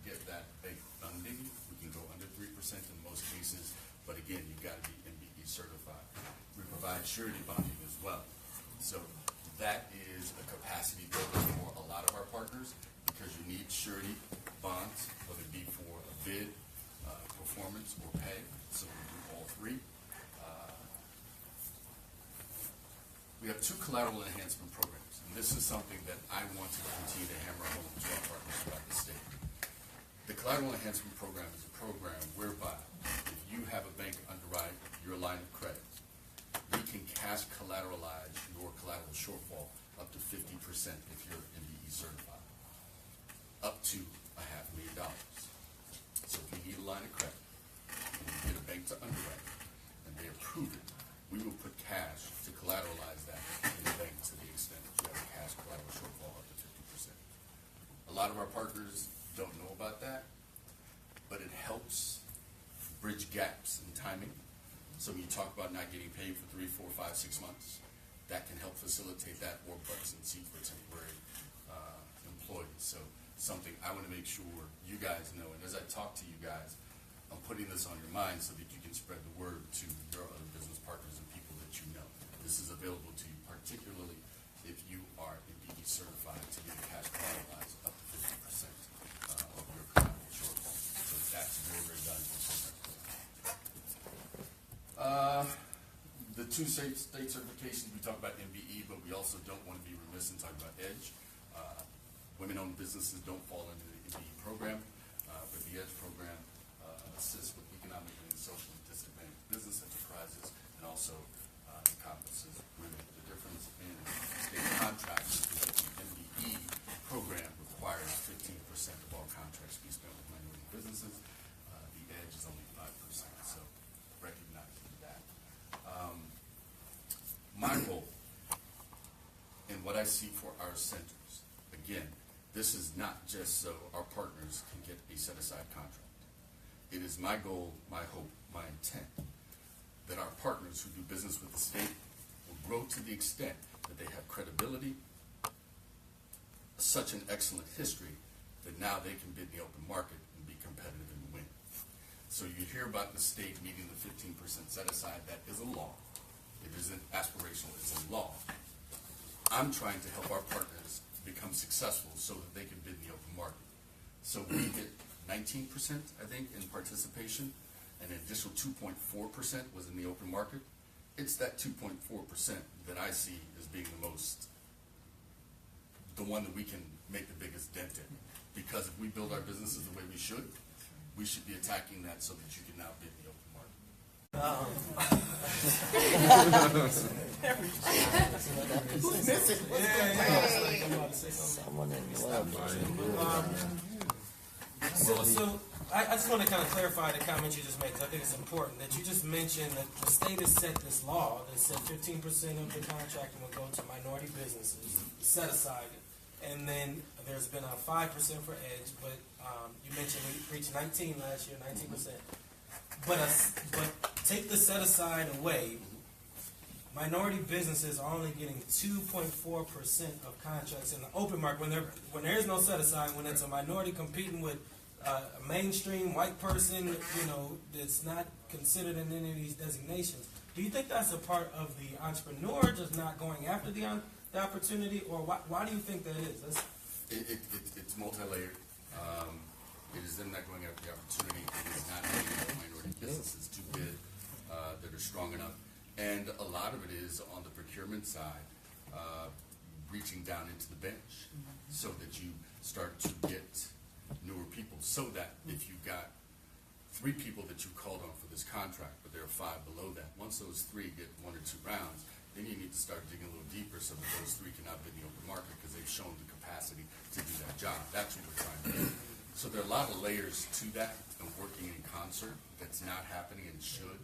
get that bank funding. We can go under 3% in most cases, but again, you've got to be MBE certified. We provide surety bonding as well. So that is a capacity builder for a lot of our partners because you need surety bonds, whether it be for a bid, performance, or pay. So we do all three. We have 2 collateral enhancement programs, and this is something that I want to continue to hammer home to our partners throughout the state. The collateral enhancement program is a program whereby if you have a bank underwrite your line of credit, we can cash collateralize your collateral shortfall up to 50% if you're MBE certified, up to $500,000. So if you need a line of credit, and you get a bank to underwrite, and they approve it, we will put cash to collateralize that in the bank to the extent that you have a cash collateral shortfall up to 50%. A lot of our partners don't know about that, but it helps bridge gaps in timing. So when you talk about not getting paid for 3, 4, 5, 6 months, that can help facilitate that, or butts and seats for temporary employees. So something I want to make sure you guys know, and as I talk to you guys, I'm putting this on your mind so that you can spread the word to your other business partners and people that you know. This is available to you, particularly if you are MBE certified to get a cash collateralized up to 50% of your collateral shortfall. So that's very, very valuable program. The 2 state certifications, we talk about MBE, but we also don't want to be remiss in talking about EDGE. Women-owned businesses don't fall into the MBE program, but the EDGE program assists with economically and socially disadvantaged business enterprises and also encompasses women. The difference in state contracts is that the MBE program requires 15% of all contracts be spent with minority businesses. The EDGE is only 5%, so recognizing that. My goal and what I see for our centers, again, this is not just so our partners can get a set-aside contract. It is my goal, my hope, my intent that our partners who do business with the state will grow to the extent that they have credibility, such an excellent history, that now they can bid in the open market and be competitive and win. So you hear about the state meeting the 15% set-aside. That is a law. It isn't aspirational. It's a law. I'm trying to help our partners become successful so that they can bid in the open market. So we get 19%, I think, in participation, and an additional 2.4% was in the open market. It's that 2.4% that I see as being the one that we can make the biggest dent in. Because if we build our businesses the way we should be attacking that so that you can now bid in the open market. Who's missing? Someone in love. So I just want to kind of clarify the comment you just made, because I think it's important that you just mentioned that the state has set this law that said 15% of the contracting will go to minority businesses, set aside, and then there's been a 5% for EDGE, but you mentioned we reached 19 last year, 19%. But take the set aside away, minority businesses are only getting 2.4% of contracts in the open market when there is no set aside, when it's a minority competing with a mainstream white person, that's not considered in any of these designations. Do you think that's a part of the entrepreneur just not going after the opportunity, or why do you think that is? It's multi-layered. It is them not going after the opportunity. It is not getting minority businesses to bid that are strong enough. And a lot of it is on the procurement side, reaching down into the bench so that you start to get newer people. So that if you've got 3 people that you called on for this contract, but there are 5 below that, once those 3 get 1 or 2 rounds, then you need to start digging a little deeper so that those three can now bid in the open market because they've shown the capacity to do that job. That's what we're trying to do. So there are a lot of layers to that and working in concert that's not happening and should.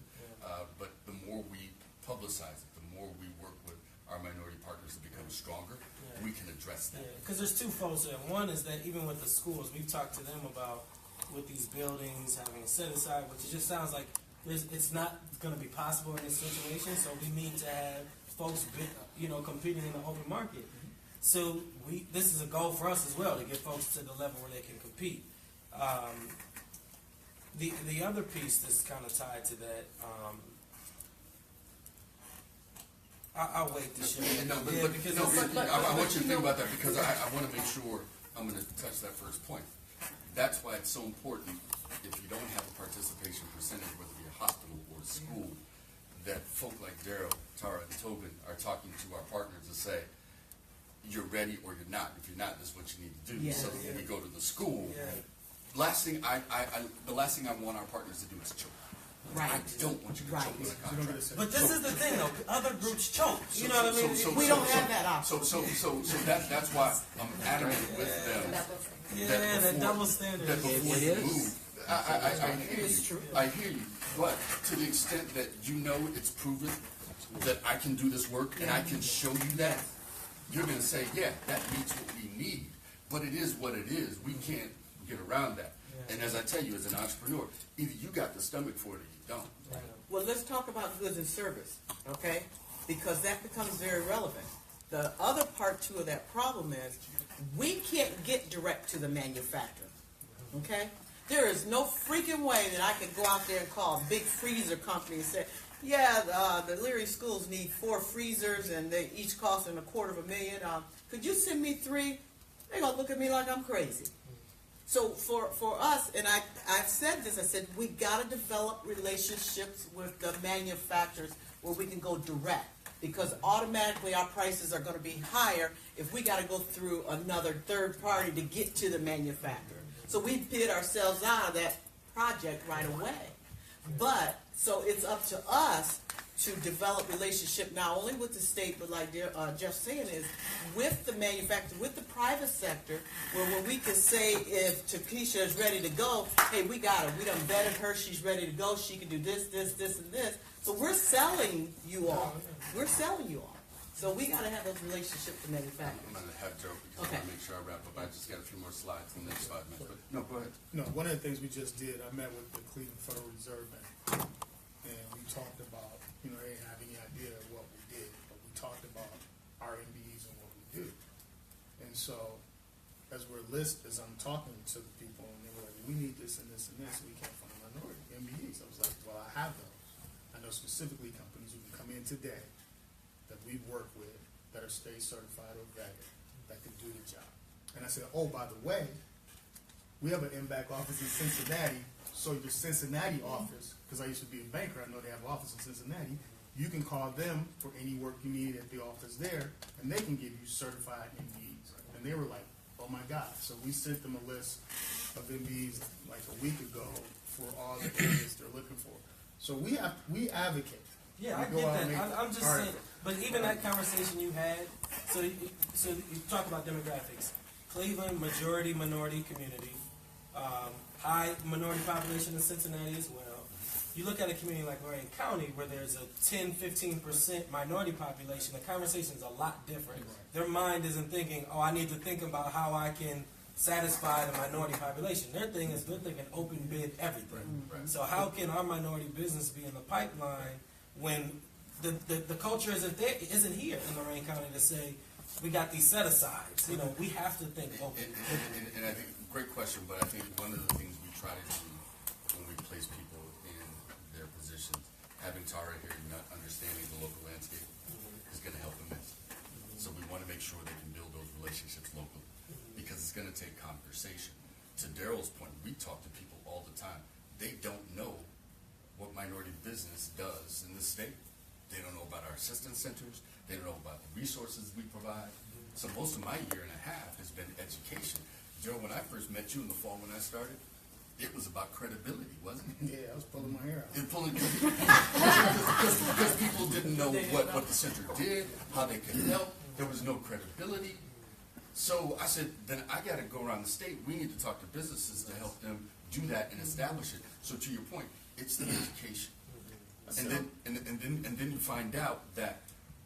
But the more we publicize it, the more we work with our minority partners to become stronger, we can address that. Because there's two folds there. One is that even with the schools, we've talked to them about with these buildings having a set aside, which it just sounds like it's not going to be possible in this situation. So we need to have folks, competing in the open market. So this is a goal for us as well to get folks to the level where they can compete. The other piece that's kind of tied to that. I'll wait to share. I want you to think about that because I want to make sure I'm going to touch that first point. That's why it's so important if you don't have a participation percentage, whether it be a hospital or a school, that folk like Daryl, Tara, and Tobin are talking to our partners to say, you're ready or you're not. If you're not, this is what you need to do. Yes. So when we go to the school, the last thing I want our partners to do is choke. Right. I don't want you to choke on a contract. But this is the thing, though. Other groups choke. You know what I mean? We don't have that option. So that's why I'm adamant with them. The double standard. That before you move, I hear you. But to the extent that you know it's proven that I can do this work and I can show you that, you're going to say, yeah, that meets what we need. But it is what it is. We can't get around that. And as I tell you, as an entrepreneur, either you got the stomach for it or you don't. Well, let's talk about goods and service, okay? Because that becomes very relevant. The other part, too, of that problem is we can't get direct to the manufacturer, okay? There is no freaking way that I could go out there and call a big freezer company and say, yeah, the Leary schools need 4 freezers and they each cost them $250,000. Could you send me 3? They're going to look at me like I'm crazy. So for us, and I've said this, I said we got to develop relationships with the manufacturers where we can go direct, because automatically our prices are going to be higher if we got to go through another third party to get to the manufacturer. So we bid ourselves out of that project right away. But so it's up to us to develop relationship not only with the state, but like Jeff's saying, is with the manufacturer, with the private sector, where we can say if Takesha is ready to go, hey, we got her. We done vetted her. She's ready to go. She can do this, this, this, and this. So we're selling you all. We're selling you all. So we got to have those relationships with manufacturers. I'm going to have Joe because I want to make sure I wrap up. I just got a few more slides in the next 5 minutes. But no, go ahead. No, one of the things we just did, I met with the Cleveland Federal Reserve Bank, and we talked about, they didn't have any idea of what we did, but we talked about our MBEs and what we do. And so, as I'm talking to the people, and they were like, we need this and this and this, we came from a minority, MBEs. I was like, well, I have those. I know specifically companies who can come in today that we've worked with that are state certified or vetted that can do the job. And I said, oh, by the way, we have an MBAC office in Cincinnati, so your Cincinnati office, because I used to be a banker, I know they have an office in Cincinnati, you can call them for any work you need at the office there, and they can give you certified MBEs. And they were like, oh my God. So we sent them a list of MBEs like a week ago for all the areas they're looking for. So we advocate. Yeah, I get that. I'm just saying, but even that conversation you had, so you talk about demographics. Cleveland, majority minority community, high minority population in Cincinnati as well. You look at a community like Lorain County where there's a 10-15% minority population, the conversation's a lot different. Their mind isn't thinking, oh, I need to think about how I can satisfy the minority population. Their thing is they're thinking open bid everything. So how can our minority business be in the pipeline when the culture isn't here in Lorain County to say, we got these set-asides. We have to think open. And I think, great question, but I think one of the things we try to do when we place people in their positions, having Tara here and understanding the local landscape is going to help immensely. So we want to make sure they can build those relationships locally because it's going to take conversation. To Daryl's point, we talk to people all the time. They don't know what minority business does in this state. They don't know about our assistance centers. They don't know about the resources we provide. So most of my year and a half has been education. Joe, when I first met you in the fall when I started, it was about credibility, wasn't it? Yeah, I was pulling my hair out. And pulling because people didn't know what the center did, how they could help. There was no credibility. So I said, then I got to go around the state. We need to talk to businesses to help them do that and establish it. So to your point, it's the education. And then you find out that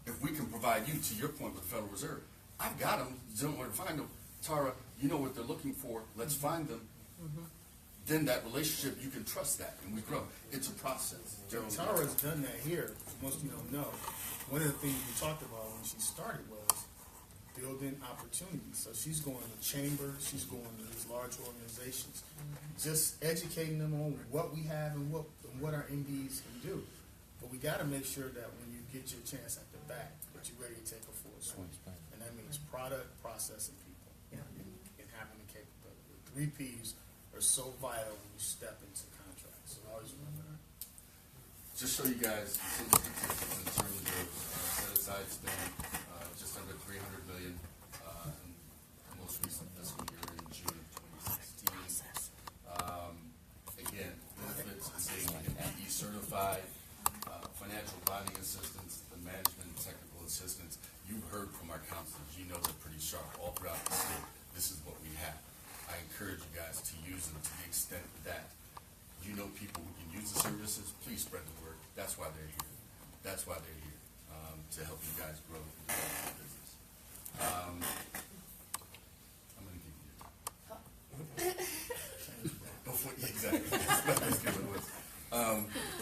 if we can provide you, to your point with the Federal Reserve, I've got them, don't know where to find them. Tara, you know what they're looking for. Let's find them. Then that relationship, you can trust that, and we grow. It's a process. Tara's done that here. Most of you don't know. One of the things we talked about when she started was building opportunities. So she's going to chambers, she's going to these large organizations, just educating them on what we have and what our MDs can do. But we got to make sure that when you get your chance at the back, that you're ready to take a full swing. And that means product, process, and people, and having the capability. The 3 Ps are so vital when you step into contracts. So always remember that. Just show you guys some statistics in terms of set aside spend, just under $300 million in the most recent fiscal year in June of 2016. Again, benefits is being MBE certified, financial bonding assistance, the management and technical assistance. You've heard from our counselors. You know they're pretty sharp all throughout the state. This is what we have. I encourage you guys to use them to the extent that you know people who can use the services. Please spread the word. That's why they're here. That's why they're here, to help you guys grow and develop your business. I'm going to give you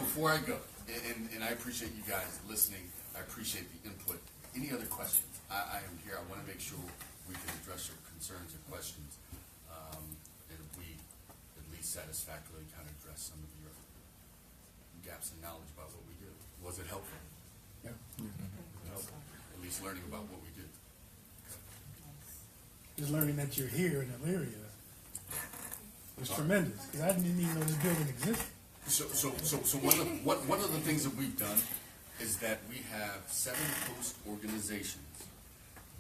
before I go, and I appreciate you guys listening. I appreciate the input. Any other questions? I am here. I want to make sure we can address your concerns or questions. And if we at least satisfactorily kind of address some of your gaps in knowledge about what we do. Was it helpful? Yeah. Helpful. At least learning about what we do. Just learning that you're here in Elyria was tremendous, because I didn't even know this building existed. So one of the things that we've done is that we have 7 host organizations,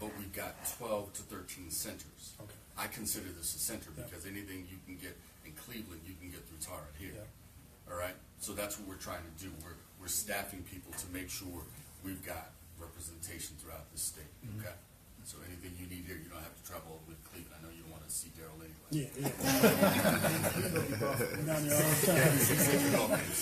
but we've got 12 to 13 centers. Okay. I consider this a center because anything you can get in Cleveland, you can get through Tara here. Yeah. All right? So that's what we're trying to do. We're staffing people to make sure we've got representation throughout the state. Okay? So anything you need here, you don't have to travel all the way to Cleveland. I know you don't want to see Daryl anyway. Yeah. Down there all the time.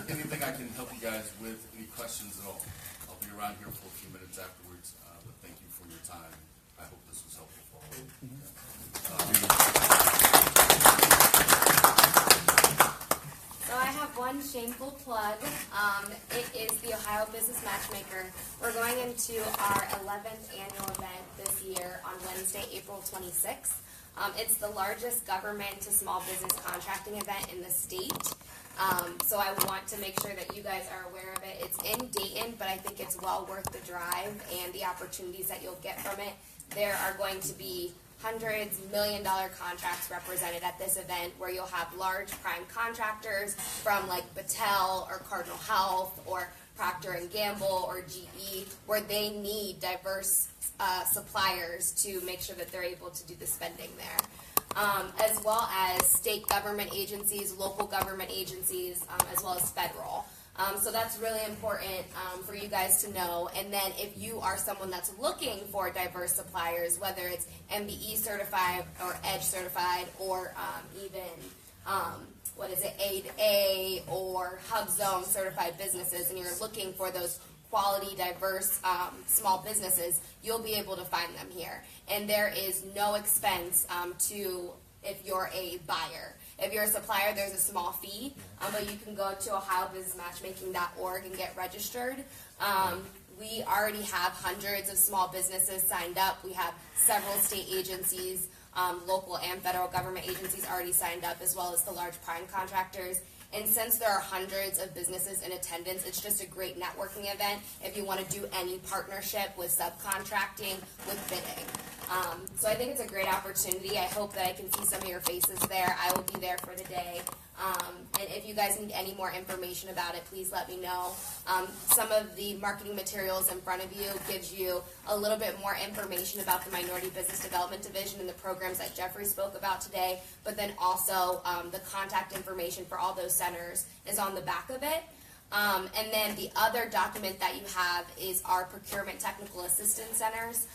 Anything I can help you guys with? Any questions at all? I'll be around here for a few minutes afterwards. But thank you for your time. I hope this was helpful for all. So I have one shameful plug. It is the Ohio Business Matchmaker. We're going into our 11th annual event this year on Wednesday, April 26th. It's the largest government to small business contracting event in the state. So I want to make sure that you guys are aware of it. It's in Dayton, but I think it's well worth the drive and the opportunities that you'll get from it. There are going to be hundreds, million-dollar contracts represented at this event, where you'll have large prime contractors from like Battelle or Cardinal Health or Procter & Gamble or GE, where they need diverse suppliers to make sure that they're able to do the spending there. As well as state government agencies, local government agencies, as well as federal. So that's really important for you guys to know. And then if you are someone that's looking for diverse suppliers, whether it's MBE certified or EDGE certified or A2A or HubZone certified businesses, and you're looking for those quality, diverse small businesses, you'll be able to find them here. And there is no expense if you're a buyer. If you're a supplier, there's a small fee, but you can go to ohiobusinessmatchmaking.org and get registered. We already have hundreds of small businesses signed up. We have several state agencies, local and federal government agencies already signed up, as well as the large prime contractors. And since there are hundreds of businesses in attendance, it's just a great networking event if you want to do any partnership with subcontracting, with bidding. So I think it's a great opportunity. I hope that I can see some of your faces there. I will be there for the day. And if you guys need any more information about it, please let me know. Some of the marketing materials in front of you gives you a little bit more information about the Minority Business Development Division and the programs that Jeffrey spoke about today, but then also the contact information for all those centers is on the back of it. And then the other document that you have is our Procurement Technical Assistance Centers.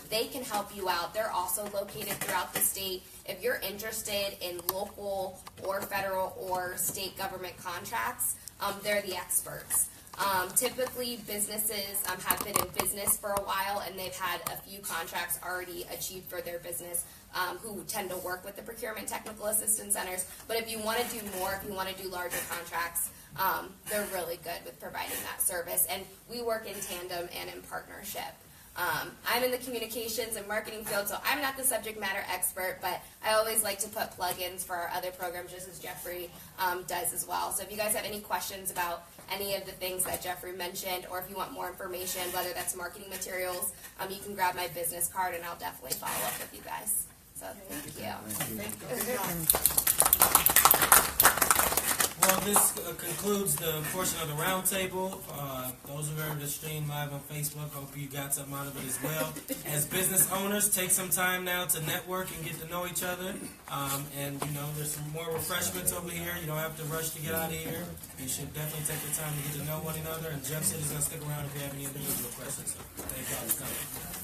They can help you out. They're also located throughout the state. If you're interested in local or federal or state government contracts, they're the experts. Typically, businesses have been in business for a while and they've had a few contracts already achieved for their business who tend to work with the Procurement Technical Assistance Centers. But if you want to do more, if you want to do larger contracts, they're really good with providing that service. And we work in tandem and in partnership. I'm in the communications and marketing field, so I'm not the subject matter expert, but I always like to put plugins for our other programs, just as Jeffrey does as well. So if you guys have any questions about any of the things that Jeffrey mentioned, or if you want more information, whether that's marketing materials, you can grab my business card, and I'll definitely follow up with you guys. So thank you. Well, this concludes the portion of the roundtable. Those who are able to stream live on Facebook, hope you got something out of it as well. As business owners, take some time now to network and get to know each other. And, you know, there's some more refreshments over here. You don't have to rush to get out of here. You should definitely take the time to get to know one another. And Jeff said he's going to stick around if you have any individual questions. Thank y'all for coming.